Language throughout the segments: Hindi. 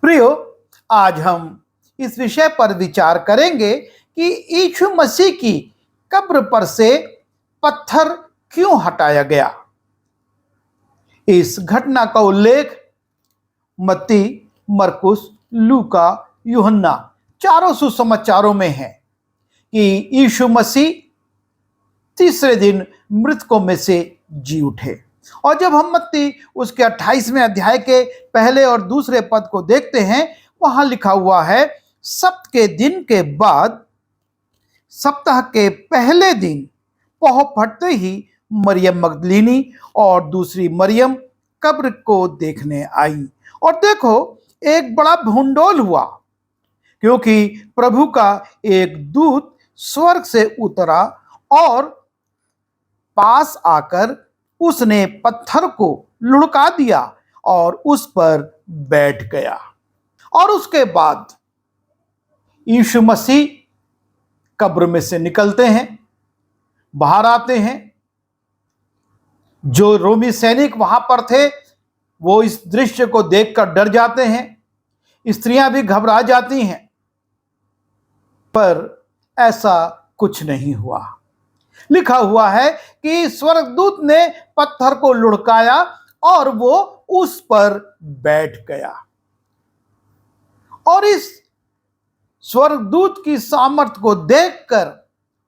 प्रियो, आज हम इस विषय पर विचार करेंगे कि यीशु मसीह की कब्र पर से पत्थर क्यों हटाया गया। इस घटना का उल्लेख मत्ती, मरकुस, लूका, यूहन्ना चारों सुसमाचारों में है कि यीशु मसीह तीसरे दिन मृतकों में से जी उठे। और जब हम मत्ती उसके 28वें अध्याय के पहले और दूसरे पद को देखते हैं, वहां लिखा हुआ है, सप्त के दिन के बाद सप्ताह के पहले दिन पौ फटते ही मरियम मगदलीनी और दूसरी मरियम कब्र को देखने आई। और देखो, एक बड़ा भूंडोल हुआ, क्योंकि प्रभु का एक दूत स्वर्ग से उतरा और पास आकर उसने पत्थर को लुढ़का दिया और उस पर बैठ गया। और उसके बाद यीशु मसीह कब्र में से निकलते हैं, बाहर आते हैं। जो रोमी सैनिक वहां पर थे वो इस दृश्य को देखकर डर जाते हैं, स्त्रियां भी घबरा जाती हैं, पर ऐसा कुछ नहीं हुआ। लिखा हुआ है कि स्वर्गदूत ने पत्थर को लुढ़काया और वो उस पर बैठ गया। और इस स्वर्गदूत की सामर्थ्य को देखकर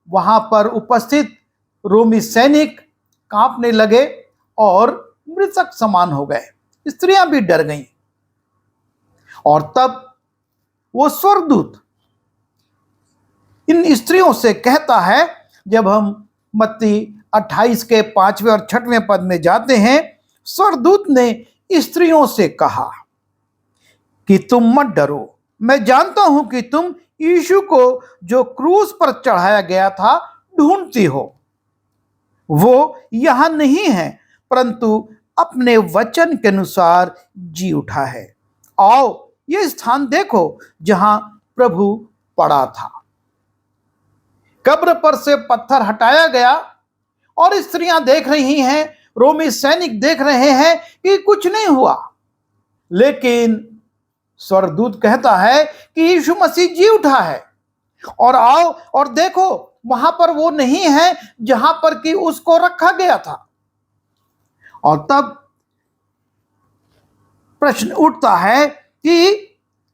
वहां पर उपस्थित रोमी सैनिक कांपने लगे और मृतक समान हो गए। स्त्रियां भी डर गईं। और तब वो स्वर्गदूत इन स्त्रियों से कहता है, जब हम मत्ती 28 के 5वें और 6वें पद में जाते हैं, स्वर्गदूत ने स्त्रियों से कहा कि तुम मत डरो, मैं जानता हूं कि तुम यीशु को जो क्रूस पर चढ़ाया गया था ढूंढती हो। वो यहां नहीं है, परंतु अपने वचन के अनुसार जी उठा है। आओ ये स्थान देखो जहां प्रभु पड़ा था। कब्र पर से पत्थर हटाया गया और स्त्रियां देख रही हैं, रोमी सैनिक देख रहे हैं कि कुछ नहीं हुआ। लेकिन स्वर्गदूत कहता है कि यीशु मसीह जी उठा है, और आओ और देखो वहां पर वो नहीं है जहां पर कि उसको रखा गया था। और तब प्रश्न उठता है कि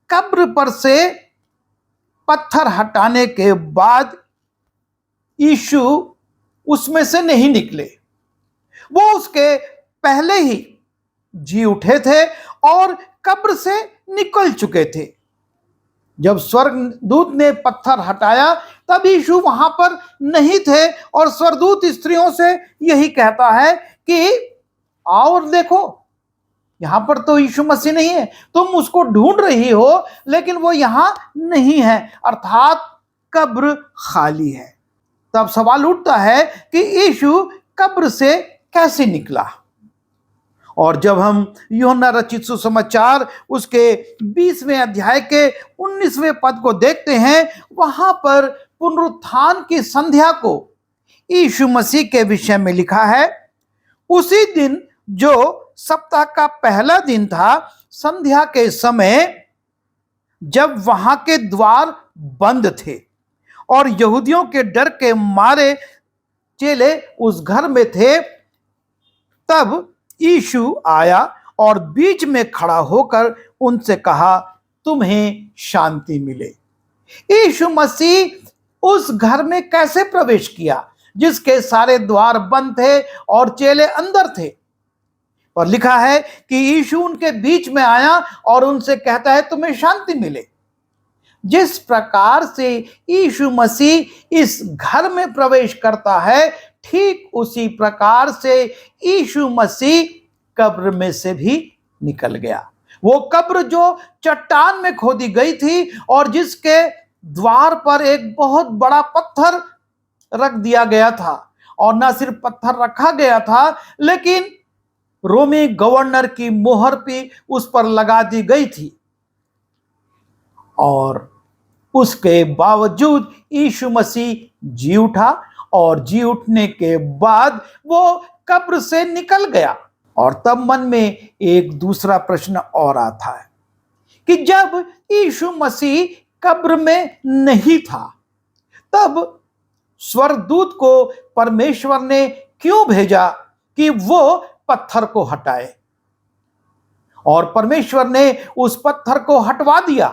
कब्र पर से पत्थर हटाने के बाद यीशु उसमें से नहीं निकले। वो उसके पहले ही जी उठे थे और कब्र से निकल चुके थे। जब स्वर्गदूत ने पत्थर हटाया तब यीशु वहां पर नहीं थे, और स्वर्गदूत स्त्रियों से यही कहता है कि आओ और देखो, यहां पर तो यीशु मसीह नहीं है, तुम उसको ढूंढ रही हो लेकिन वो यहां नहीं है, अर्थात कब्र खाली है। तब सवाल उठता है कि यीशु कब्र से कैसे निकला। और जब हम यूहन्ना रचित सुसमाचार उसके 20वें अध्याय के 19वें पद को देखते हैं, वहां पर पुनरुत्थान की संध्या को यीशु मसीह के विषय में लिखा है, उसी दिन जो सप्ताह का पहला दिन था, संध्या के समय जब वहां के द्वार बंद थे और यहूदियों के डर के मारे चेले उस घर में थे, तब यीशु आया और बीच में खड़ा होकर उनसे कहा, तुम्हें शांति मिले। यीशु मसीह उस घर में कैसे प्रवेश किया जिसके सारे द्वार बंद थे और चेले अंदर थे? और लिखा है कि यीशु उनके बीच में आया और उनसे कहता है, तुम्हें शांति मिले। जिस प्रकार से यीशु मसीह इस घर में प्रवेश करता है, ठीक उसी प्रकार से यीशु मसीह कब्र में से भी निकल गया। वो कब्र जो चट्टान में खोदी गई थी और जिसके द्वार पर एक बहुत बड़ा पत्थर रख दिया गया था, और न सिर्फ पत्थर रखा गया था लेकिन रोमी गवर्नर की मोहर भी उस पर लगा दी गई थी, और उसके बावजूद यीशु मसीह जी उठा, और जी उठने के बाद वो कब्र से निकल गया। और तब मन में एक दूसरा प्रश्न और आता है कि जब यीशु मसीह कब्र में नहीं था, तब स्वर्गदूत को परमेश्वर ने क्यों भेजा कि वो पत्थर को हटाए। और परमेश्वर ने उस पत्थर को हटवा दिया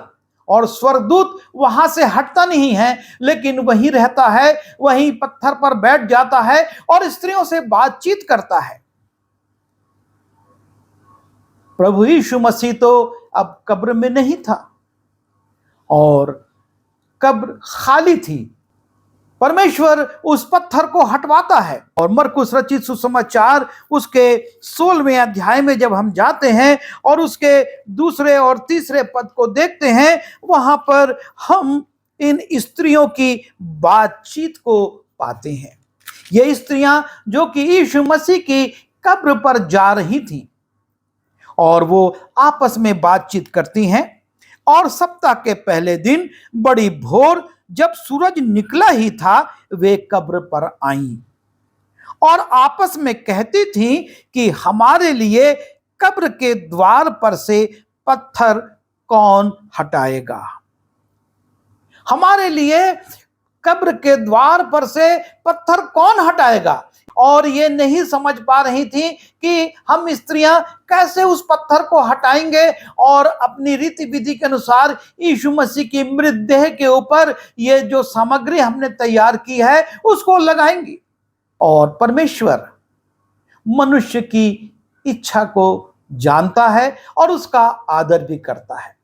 और स्वर्गदूत वहां से हटता नहीं है, लेकिन वहीं रहता है, वहीं पत्थर पर बैठ जाता है और स्त्रियों से बातचीत करता है। प्रभु यीशु मसीह तो अब कब्र में नहीं था और कब्र खाली थी। परमेश्वर उस पत्थर को हटवाता है। और मरकुस रचित सुसमाचार उसके 16वें अध्याय में जब हम जाते हैं और उसके 2 और 3 पद को देखते हैं, वहां पर हम इन स्त्रियों की बातचीत को पाते हैं। ये स्त्रियां जो कि यीशु मसीह की कब्र पर जा रही थी और वो आपस में बातचीत करती हैं। और सप्ताह के पहले दिन बड़ी भोर जब सूरज निकला ही था, वे कब्र पर आईं और आपस में कहती थीं कि हमारे लिए कब्र के द्वार पर से पत्थर कौन हटाएगा। हमारे लिए कब्र के द्वार पर से पत्थर कौन हटाएगा। और ये नहीं समझ पा रही थी कि हम स्त्रियां कैसे उस पत्थर को हटाएंगे और अपनी रीति विधि के अनुसार यीशु मसीह की मृतदेह के ऊपर ये जो सामग्री हमने तैयार की है उसको लगाएंगी। और परमेश्वर मनुष्य की इच्छा को जानता है और उसका आदर भी करता है।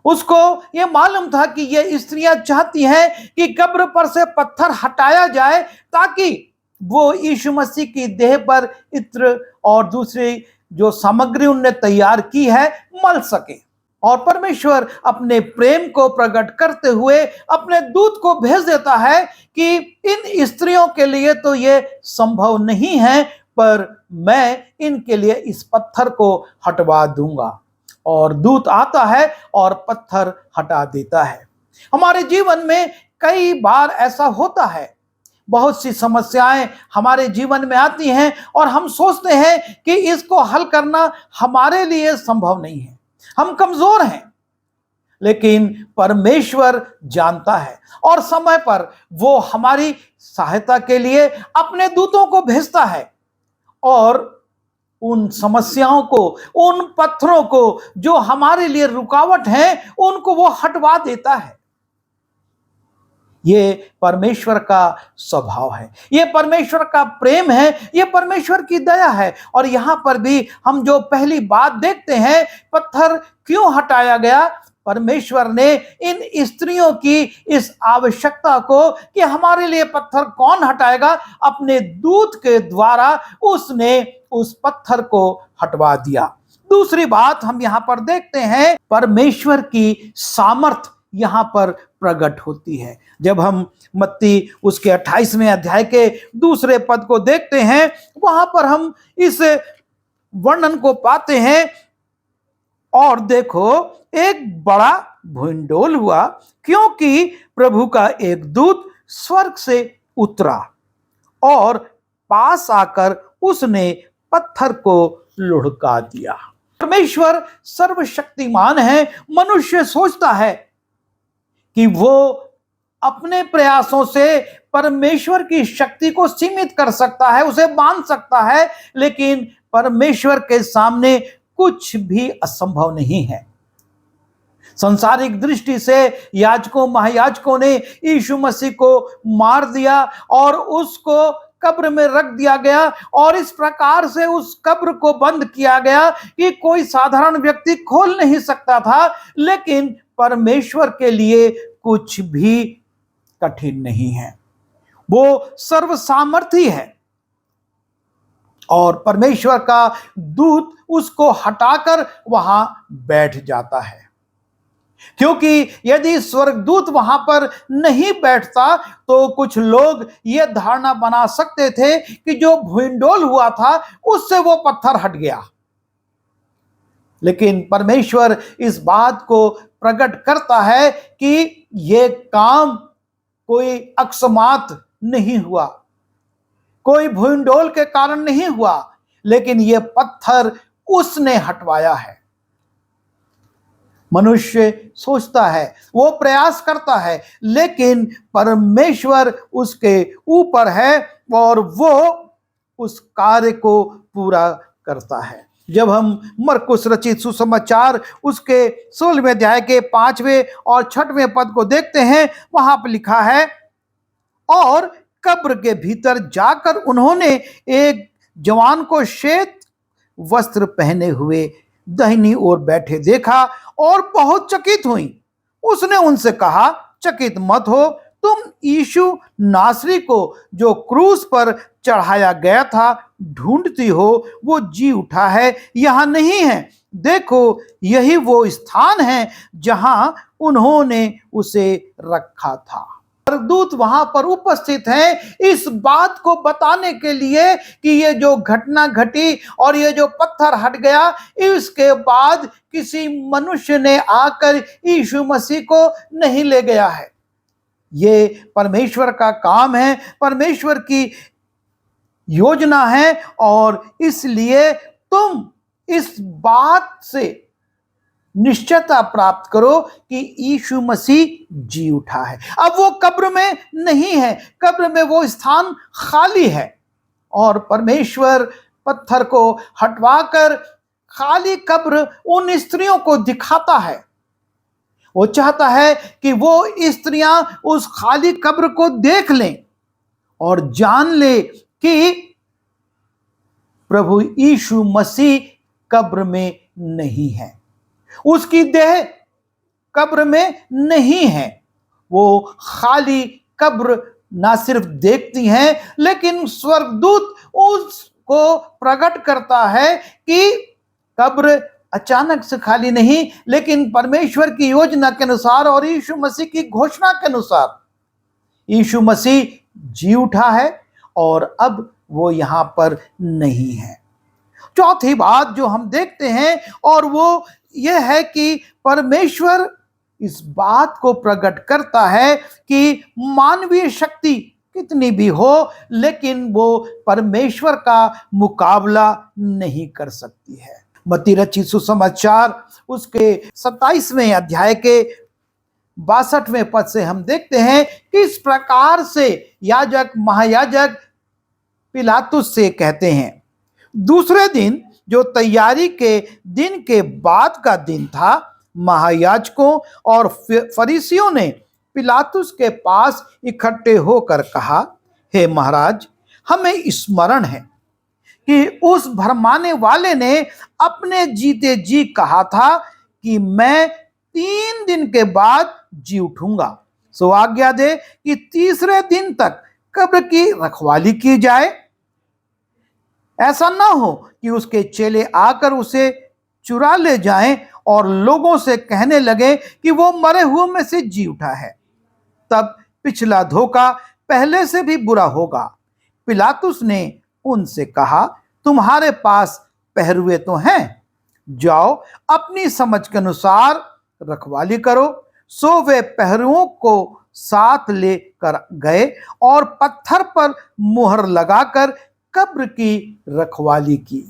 उसको ये मालूम था कि ये स्त्रियां चाहती हैं कि कब्र पर से पत्थर हटाया जाए ताकि वो यीशु मसीह की देह पर इत्र और दूसरी जो सामग्री उनने तैयार की है मल सके। और परमेश्वर अपने प्रेम को प्रकट करते हुए अपने दूत को भेज देता है कि इन स्त्रियों के लिए तो ये संभव नहीं है, पर मैं इनके लिए इस पत्थर को हटवा दूंगा। और दूत आता है और पत्थर हटा देता है। हमारे जीवन में कई बार ऐसा होता है, बहुत सी समस्याएं हमारे जीवन में आती हैं और हम सोचते हैं कि इसको हल करना हमारे लिए संभव नहीं है, हम कमजोर हैं। लेकिन परमेश्वर जानता है और समय पर वो हमारी सहायता के लिए अपने दूतों को भेजता है और उन समस्याओं को, उन पत्थरों को जो हमारे लिए रुकावट हैं, उनको वो हटवा देता है। ये परमेश्वर का स्वभाव है, ये परमेश्वर का प्रेम है, ये परमेश्वर की दया है। और यहां पर भी हम जो पहली बात देखते हैं, पत्थर क्यों हटाया गया। परमेश्वर ने इन स्त्रियों की इस आवश्यकता को कि हमारे लिए पत्थर कौन हटाएगा, अपने दूत के द्वारा उसने उस पत्थर को हटवा दिया। दूसरी बात हम यहां पर देखते हैं, परमेश्वर की सामर्थ यहां पर प्रकट होती है। जब हम मत्ती उसके 28वें अध्याय के 2 पद को देखते हैं, वहां पर हम इस वर्णन को पाते हैं, और देखो एक बड़ा भूंडोल हुआ, क्योंकि प्रभु का एक दूत स्वर्ग से उतरा और पास आकर उसने पत्थर को लुढ़का दिया। परमेश्वर सर्वशक्तिमान है। मनुष्य सोचता है कि वो अपने प्रयासों से परमेश्वर की शक्ति को सीमित कर सकता है, उसे बांध सकता है, लेकिन परमेश्वर के सामने कुछ भी असंभव नहीं है। संसारिक दृष्टि से याजकों महायाजकों ने यीशु मसीह को मार दिया और उसको कब्र में रख दिया गया, और इस प्रकार से उस कब्र को बंद किया गया कि कोई साधारण व्यक्ति खोल नहीं सकता था। लेकिन परमेश्वर के लिए कुछ भी कठिन नहीं है, वो सर्वसामर्थी है। और परमेश्वर का दूत उसको हटाकर वहां बैठ जाता है, क्योंकि यदि स्वर्गदूत वहां पर नहीं बैठता तो कुछ लोग यह धारणा बना सकते थे कि जो भूंडोल हुआ था उससे वो पत्थर हट गया। लेकिन परमेश्वर इस बात को प्रकट करता है कि यह काम कोई अकस्मात नहीं हुआ, कोई भूंडोल के कारण नहीं हुआ, लेकिन यह पत्थर उसने हटवाया है। मनुष्य सोचता है, वो प्रयास करता है, लेकिन परमेश्वर उसके ऊपर है और वो उस कार्य को पूरा करता है। जब हम मरकुस रचित सुसमाचार उसके 16वें अध्याय के 5वें और 6वें पद को देखते हैं, वहां पर लिखा है, और कब्र के भीतर जाकर उन्होंने एक जवान को श्वेत वस्त्र पहने हुए दाहिनी ओर बैठे देखा और बहुत चकित हुई। उसने उनसे कहा, चकित मत हो, तुम यीशु नासरी को जो क्रूस पर चढ़ाया गया था ढूंढती हो, वो जी उठा है, यहां नहीं है। देखो, यही वो स्थान है जहां उन्होंने उसे रखा था। दूत वहां पर उपस्थित हैं इस बात को बताने के लिए कि ये जो घटना घटी और ये जो पत्थर हट गया, इसके बाद किसी मनुष्य ने आकर यीशु मसीह को नहीं ले गया है। ये परमेश्वर का काम है, परमेश्वर की योजना है, और इसलिए तुम इस बात से निश्चयता प्राप्त करो कि यीशु मसीह जी उठा है। अब वो कब्र में नहीं है, कब्र में वो स्थान खाली है, और परमेश्वर पत्थर को हटवाकर खाली कब्र उन स्त्रियों को दिखाता है। वो चाहता है कि वो स्त्रियां उस खाली कब्र को देख लें और जान ले कि प्रभु यीशु मसीह कब्र में नहीं है, उसकी देह कब्र में नहीं है। वो खाली कब्र ना सिर्फ देखती हैं, लेकिन स्वर्गदूत उसको प्रकट करता है कि कब्र अचानक से खाली नहीं, लेकिन परमेश्वर की योजना के अनुसार और यीशु मसीह की घोषणा के अनुसार यीशु मसीह जी उठा है और अब वो यहां पर नहीं है। चौथी बात जो हम देखते हैं, और वो यह है कि परमेश्वर इस बात को प्रकट करता है कि मानवीय शक्ति कितनी भी हो, लेकिन वो परमेश्वर का मुकाबला नहीं कर सकती है। मत्ती रचित सुसमाचार उसके 27वें अध्याय के 62वें पद से हम देखते हैं किस प्रकार से याजक महायाजक पिलातुस से कहते हैं। दूसरे दिन जो तैयारी के दिन के बाद का दिन था, महायाजकों और फरीसियों ने पिलातुस के पास इकट्ठे होकर कहा, हे महाराज, हमें स्मरण है कि उस भरमाने वाले ने अपने जीते जी कहा था कि मैं 3 दिन के बाद जी उठूंगा। सो आज्ञा दे कि तीसरे दिन तक कब्र की रखवाली की जाए, ऐसा ना हो कि उसके चेले आकर उसे चुरा ले जाएं और लोगों से कहने लगे कि वो मरे हुए में से जी उठा है। तब पिछला धोखा पहले से भी बुरा होगा। पिलातुस ने उनसे कहा, तुम्हारे पास पहरुए तो हैं, जाओ अपनी समझ के अनुसार रखवाली करो। सो वे पहरुओं को साथ लेकर गए और पत्थर पर मुहर लगाकर कब्र की रखवाली की।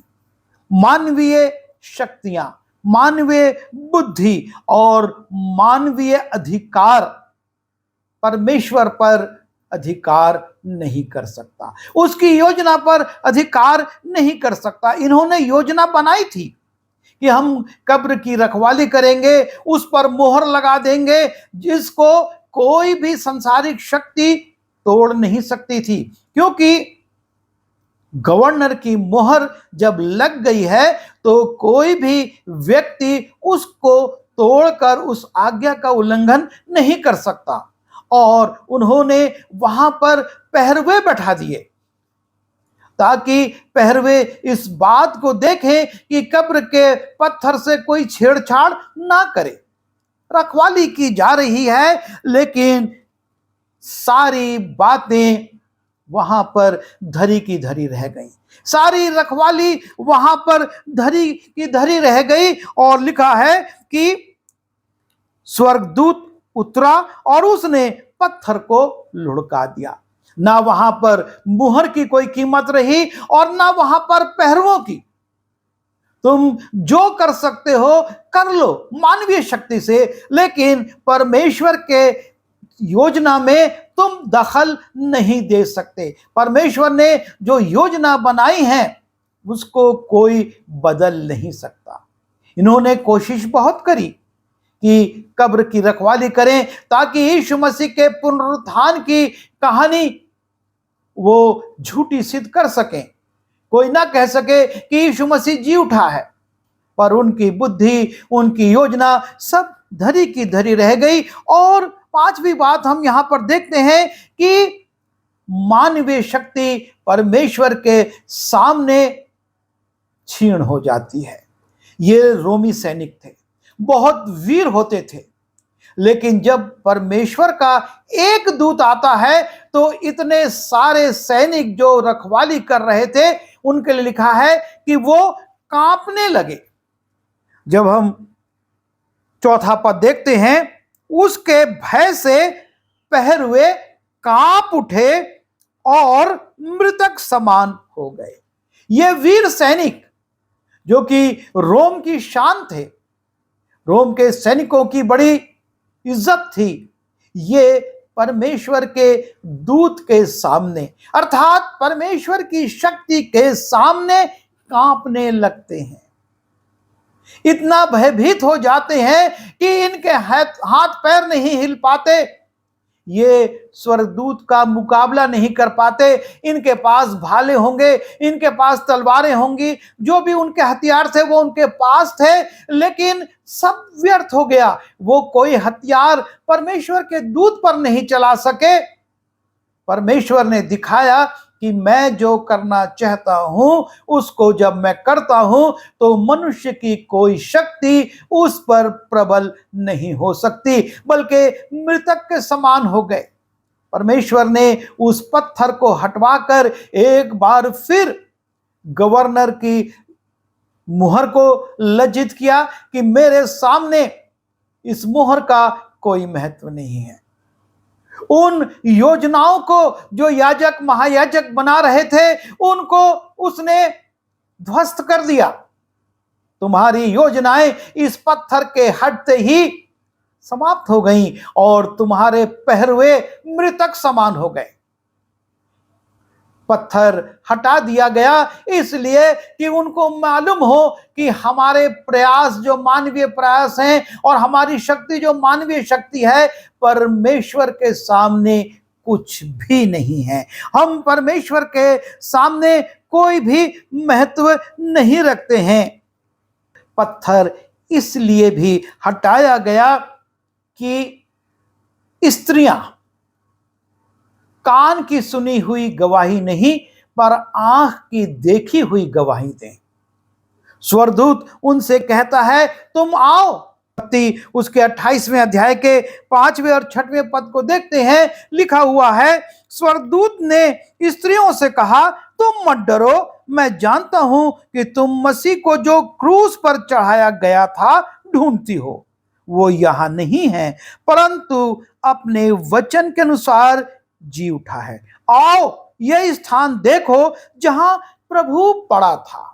मानवीय शक्तियां, मानवीय बुद्धि और मानवीय अधिकार परमेश्वर पर अधिकार नहीं कर सकता, उसकी योजना पर अधिकार नहीं कर सकता। इन्होंने योजना बनाई थी कि हम कब्र की रखवाली करेंगे, उस पर मोहर लगा देंगे, जिसको कोई भी सांसारिक शक्ति तोड़ नहीं सकती थी, क्योंकि गवर्नर की मोहर जब लग गई है तो कोई भी व्यक्ति उसको तोड़कर उस आज्ञा का उल्लंघन नहीं कर सकता। और उन्होंने वहां पर पहरवे बैठा दिए ताकि पहरवे इस बात को देखें कि कब्र के पत्थर से कोई छेड़छाड़ ना करे। रखवाली की जा रही है, लेकिन सारी बातें वहां पर धरी की धरी रह गई, सारी रखवाली वहां पर धरी की धरी रह गई। और लिखा है कि स्वर्गदूत उतरा और उसने पत्थर को लुढ़का दिया। ना वहां पर मुहर की कोई कीमत रही और ना वहां पर पहरुओं की। तुम जो कर सकते हो कर लो मानवीय शक्ति से, लेकिन परमेश्वर के योजना में तुम दखल नहीं दे सकते। परमेश्वर ने जो योजना बनाई है उसको कोई बदल नहीं सकता। इन्होंने कोशिश बहुत करी कि कब्र की रखवाली करें ताकि यीशु मसीह के पुनरुत्थान की कहानी वो झूठी सिद्ध कर सकें, कोई ना कह सके कि यीशु मसीह जी उठा है। पर उनकी बुद्धि, उनकी योजना सब धरी की धरी रह गई। और पांचवी बात हम यहां पर देखते हैं कि मानवीय शक्ति परमेश्वर के सामने क्षीण हो जाती है। ये रोमी सैनिक थे, बहुत वीर होते थे, लेकिन जब परमेश्वर का एक दूत आता है तो इतने सारे सैनिक जो रखवाली कर रहे थे उनके लिए लिखा है कि वो कांपने लगे। जब हम चौथा पद देखते हैं, उसके भय से पहरुए कांप उठे और मृतक समान हो गए। ये वीर सैनिक जो कि रोम की शान थे, रोम के सैनिकों की बड़ी इज्जत थी, ये परमेश्वर के दूत के सामने अर्थात परमेश्वर की शक्ति के सामने कांपने लगते हैं। इतना भयभीत हो जाते हैं कि इनके हाथ पैर नहीं हिल पाते, ये स्वर्गदूत का मुकाबला नहीं कर पाते। इनके पास भाले होंगे, इनके पास तलवारें होंगी, जो भी उनके हथियार थे वो उनके पास थे, लेकिन सब व्यर्थ हो गया। वो कोई हथियार परमेश्वर के दूत पर नहीं चला सके। परमेश्वर ने दिखाया कि मैं जो करना चाहता हूं उसको जब मैं करता हूं तो मनुष्य की कोई शक्ति उस पर प्रबल नहीं हो सकती, बल्कि मृतक के समान हो गए। परमेश्वर ने उस पत्थर को हटवाकर एक बार फिर गवर्नर की मुहर को लज्जित किया कि मेरे सामने इस मुहर का कोई महत्व नहीं है। उन योजनाओं को जो याजक महायाजक बना रहे थे उनको उसने ध्वस्त कर दिया। तुम्हारी योजनाएं इस पत्थर के हटते ही समाप्त हो गईं और तुम्हारे पहरुए मृतक समान हो गए। पत्थर हटा दिया गया इसलिए कि उनको मालूम हो कि हमारे प्रयास जो मानवीय प्रयास हैं और हमारी शक्ति जो मानवीय शक्ति है परमेश्वर के सामने कुछ भी नहीं है। हम परमेश्वर के सामने कोई भी महत्व नहीं रखते हैं। पत्थर इसलिए भी हटाया गया कि स्त्रियां कान की सुनी हुई गवाही नहीं पर आंख की देखी हुई गवाही दें। स्वर्गदूत उनसे कहता है तुम आओ। उसके 28वें अध्याय के 5वें और 6वें पद को देखते हैं, लिखा हुआ है, स्वर्गदूत ने स्त्रियों से कहा तुम मत डरो, मैं जानता हूं कि तुम मसीह को जो क्रूस पर चढ़ाया गया था ढूंढती हो। वो यहां नहीं है परंतु अपने वचन के अनुसार जी उठा है। आओ यह स्थान देखो जहां प्रभु पड़ा था।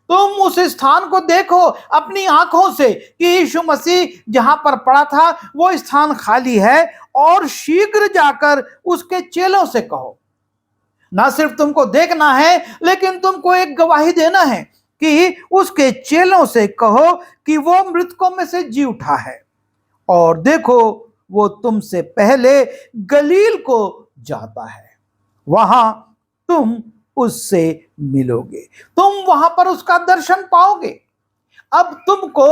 तुम उस स्थान को देखो अपनी आंखों से कि यीशु मसीह जहां पर पड़ा था वो स्थान खाली है और शीघ्र जाकर उसके चेलों से कहो। ना सिर्फ तुमको देखना है लेकिन तुमको एक गवाही देना है कि उसके चेलों से कहो कि वो मृतकों में से जी उठा है और देखो वो तुमसे पहले गलील को जाता है, वहां तुम उससे मिलोगे, तुम वहां पर उसका दर्शन पाओगे। अब तुमको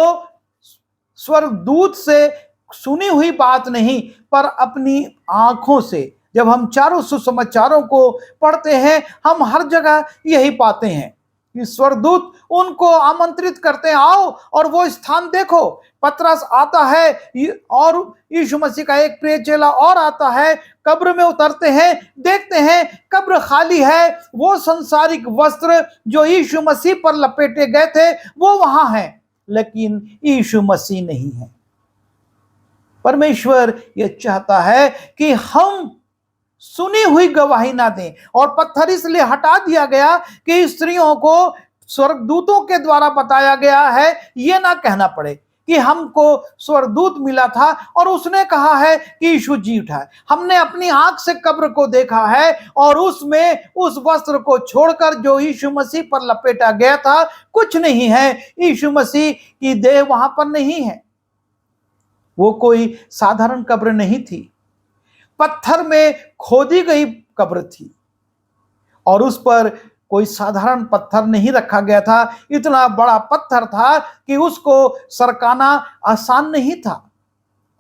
स्वर्गदूत से सुनी हुई बात नहीं पर अपनी आंखों से, जब हम चारों सुसमाचारों को पढ़ते हैं हम हर जगह यही पाते हैं कि स्वर्गदूत उनको आमंत्रित करते हैं आओ और वो स्थान देखो। पतरस आता है और यीशु मसीह का एक प्रिय चेला और आता है, कब्र में उतरते हैं, देखते हैं कब्र खाली है, वो संसारिक वस्त्र जो यीशु मसीह पर लपेटे गए थे वो वहां है लेकिन यीशु मसीह नहीं है। परमेश्वर ये चाहता है कि हम सुनी हुई गवाही ना दें और पत्थर इसलिए हटा दिया गया कि स्त्रियों को स्वर्गदूतों के द्वारा बताया गया है, ये ना कहना पड़े कि हमको स्वर्गदूत मिला था और उसने कहा है कि यीशु जी उठा है। हमने अपनी आंख से कब्र को देखा है और उसमें उस वस्त्र को छोड़कर जो यीशु मसीह पर लपेटा गया था कुछ नहीं है। यीशु मसीह की देह वहां पर नहीं है। वो कोई साधारण कब्र नहीं थी, पत्थर में खोदी गई कब्र थी और उस पर कोई साधारण पत्थर नहीं रखा गया था। इतना बड़ा पत्थर था कि उसको सरकाना आसान नहीं था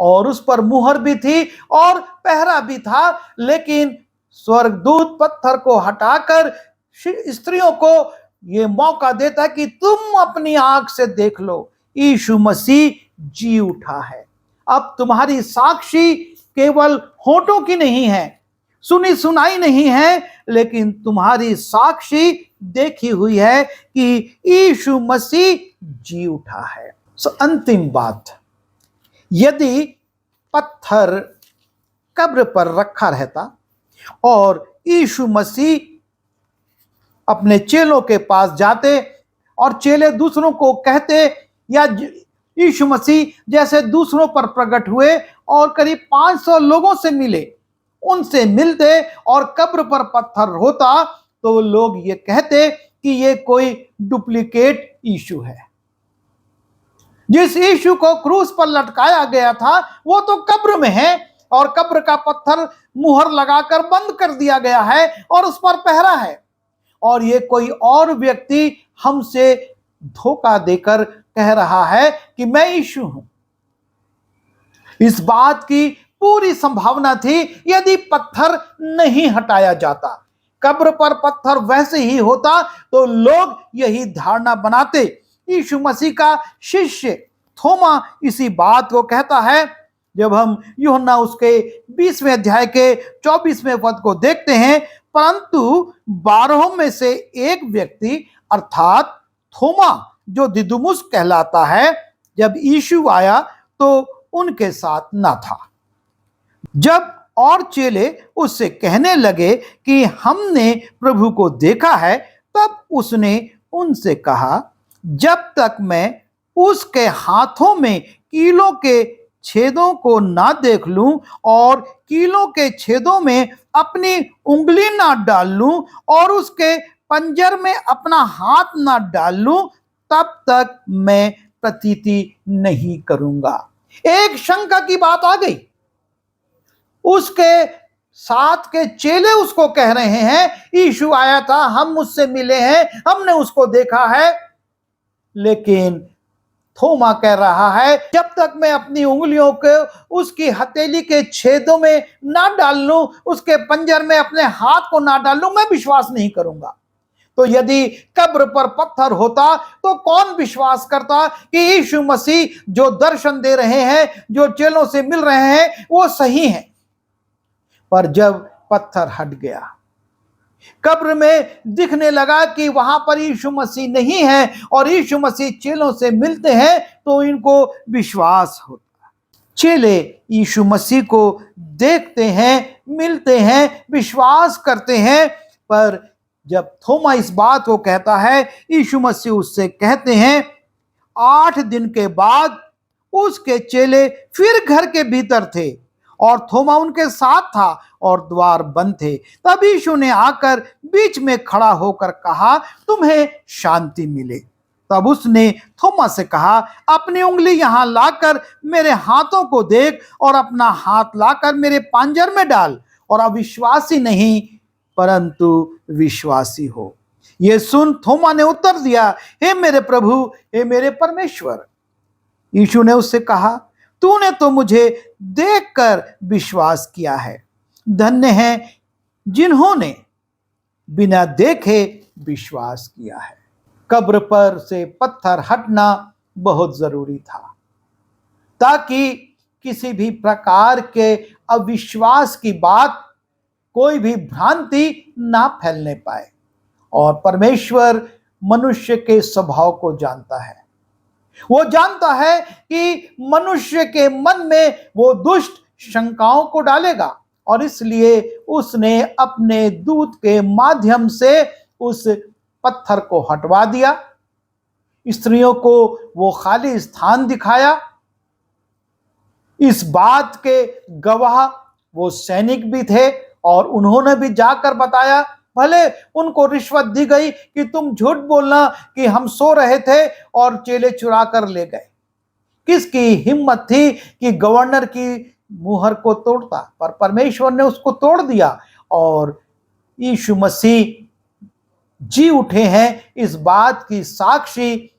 और उस पर मुहर भी थी और पहरा भी था। लेकिन स्वर्गदूत पत्थर को हटाकर स्त्रियों को यह मौका देता कि तुम अपनी आंख से देख लो, यीशु मसीह जी उठा है। अब तुम्हारी साक्षी केवल होठों की नहीं है, सुनी सुनाई नहीं है, लेकिन तुम्हारी साक्षी देखी हुई है कि यीशु मसीह जी उठा है। अंतिम बात, यदि पत्थर कब्र पर रखा रहता और यीशु मसीह अपने चेलों के पास जाते और चेले दूसरों को कहते, या यीशु मसीह जैसे दूसरों पर प्रकट हुए और करीब 500 लोगों से मिले, उनसे मिलते और कब्र पर पत्थर होता तो लोग ये कहते कि ये कोई डुप्लीकेट यीशु है। जिस यीशु को क्रूस पर लटकाया गया था वो तो कब्र में है और कब्र का पत्थर मुहर लगाकर बंद कर दिया गया है और उस पर पहरा है, और ये कोई और व्यक्ति हमसे धोखा देकर कह रहा है कि मैं यीशु हूं। इस बात की पूरी संभावना थी यदि पत्थर नहीं हटाया जाता, कब्र पर पत्थर वैसे ही होता तो लोग यही धारणा बनाते। यीशु मसीह का शिष्य थोमा इसी बात को कहता है। जब हम यूहन्ना उसके 20वें अध्याय के 24वें पद को देखते हैं, परंतु 12 में से एक व्यक्ति अर्थात थोमा जो दिदुमुस कहलाता है, जब यीशु आया तो उनके साथ ना था। जब और चेले उससे कहने लगे कि हमने प्रभु को देखा है, तब उसने उनसे कहा, जब तक मैं उसके हाथों में कीलों के छेदों को ना देख लूं और कीलों के छेदों में अपनी उंगली ना डाल लूं और उसके पंजर में अपना हाथ ना डाल लूं, तब तक मैं प्रतीति नहीं करूंगा। एक शंका की बात आ गई। उसके साथ के चेले उसको कह रहे हैं, यीशु आया था, हम उससे मिले हैं, हमने उसको देखा है। लेकिन थोमा कह रहा है, जब तक मैं अपनी उंगलियों को उसकी हथेली के छेदों में ना डाल लूं, उसके पंजर में अपने हाथ को ना डाल लूं, मैं विश्वास नहीं करूंगा। तो यदि कब्र पर पत्थर होता तो कौन विश्वास करता कि यीशु मसीह जो दर्शन दे रहे हैं, जो चेलों से मिल रहे हैं, वो सही है। पर जब पत्थर हट गया, कब्र में दिखने लगा कि वहां पर यीशु मसीह नहीं है और यीशु मसीह चेलों से मिलते हैं, तो इनको विश्वास होता। चेले यीशु मसीह को देखते हैं, मिलते हैं, विश्वास करते हैं। पर जब थोमा इस बात को कहता है, यीशु मसीह उससे कहते हैं, 8 दिन के बाद उसके चेले फिर घर के भीतर थे और थोमा उनके साथ था और द्वार बंद थे। तब यीशु ने आकर बीच में खड़ा होकर कहा, तुम्हें शांति मिले। तब उसने थोमा से कहा, अपनी उंगली यहां लाकर मेरे हाथों को देख और अपना हाथ लाकर मेरे पांजर में डाल और अविश्वासी नहीं परंतु विश्वासी हो। यह सुन थोमा ने उत्तर दिया, हे मेरे प्रभु, हे मेरे परमेश्वर। यीशु ने उससे कहा, तूने तो मुझे देखकर विश्वास किया है। धन्य है जिन्होंने बिना देखे विश्वास किया है। कब्र पर से पत्थर हटना बहुत जरूरी था ताकि किसी भी प्रकार के अविश्वास की बात, कोई भी भ्रांति ना फैलने पाए। और परमेश्वर मनुष्य के स्वभाव को जानता है। वो जानता है कि मनुष्य के मन में वो दुष्ट शंकाओं को डालेगा, और इसलिए उसने अपने दूत के माध्यम से उस पत्थर को हटवा दिया, स्त्रियों को वो खाली स्थान दिखाया। इस बात के गवाह वो सैनिक भी थे और उन्होंने भी जाकर बताया। भले उनको रिश्वत दी गई कि तुम झूठ बोलना कि हम सो रहे थे और चेले चुरा कर ले गए। किसकी हिम्मत थी कि गवर्नर की मुहर को तोड़ता, पर परमेश्वर ने उसको तोड़ दिया और यीशु मसीह जी उठे हैं, इस बात की साक्षी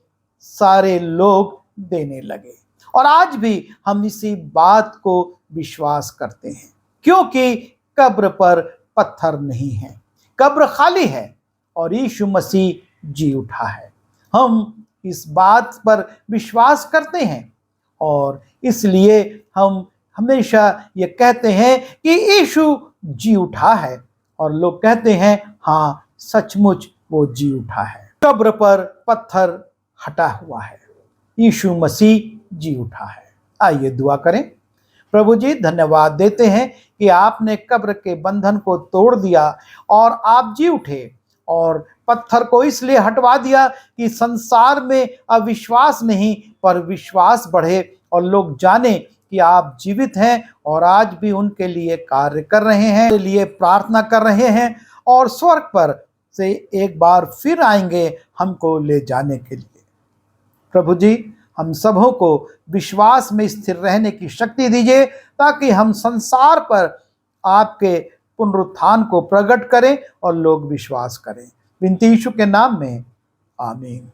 सारे लोग देने लगे। और आज भी हम इसी बात को विश्वास करते हैं, क्योंकि कब्र पर पत्थर नहीं है, कब्र खाली है और यीशु मसीह जी उठा है। हम इस बात पर विश्वास करते हैं और इसलिए हम हमेशा ये कहते हैं कि यीशु जी उठा है, और लोग कहते हैं हाँ सचमुच वो जी उठा है। कब्र पर पत्थर हटा हुआ है, यीशु मसीह जी उठा है। आइए दुआ करें। प्रभु जी, धन्यवाद देते हैं कि आपने कब्र के बंधन को तोड़ दिया और आप जी उठे, और पत्थर को इसलिए हटवा दिया कि संसार में अविश्वास नहीं पर विश्वास बढ़े और लोग जाने कि आप जीवित हैं और आज भी उनके लिए कार्य कर रहे हैं, उनके लिए प्रार्थना कर रहे हैं और स्वर्ग पर से एक बार फिर आएंगे हमको ले जाने के लिए। प्रभु जी, हम सबों को विश्वास में स्थिर रहने की शक्ति दीजिए, ताकि हम संसार पर आपके पुनरुत्थान को प्रकट करें और लोग विश्वास करें। विनती यीशु के नाम में, आमीन।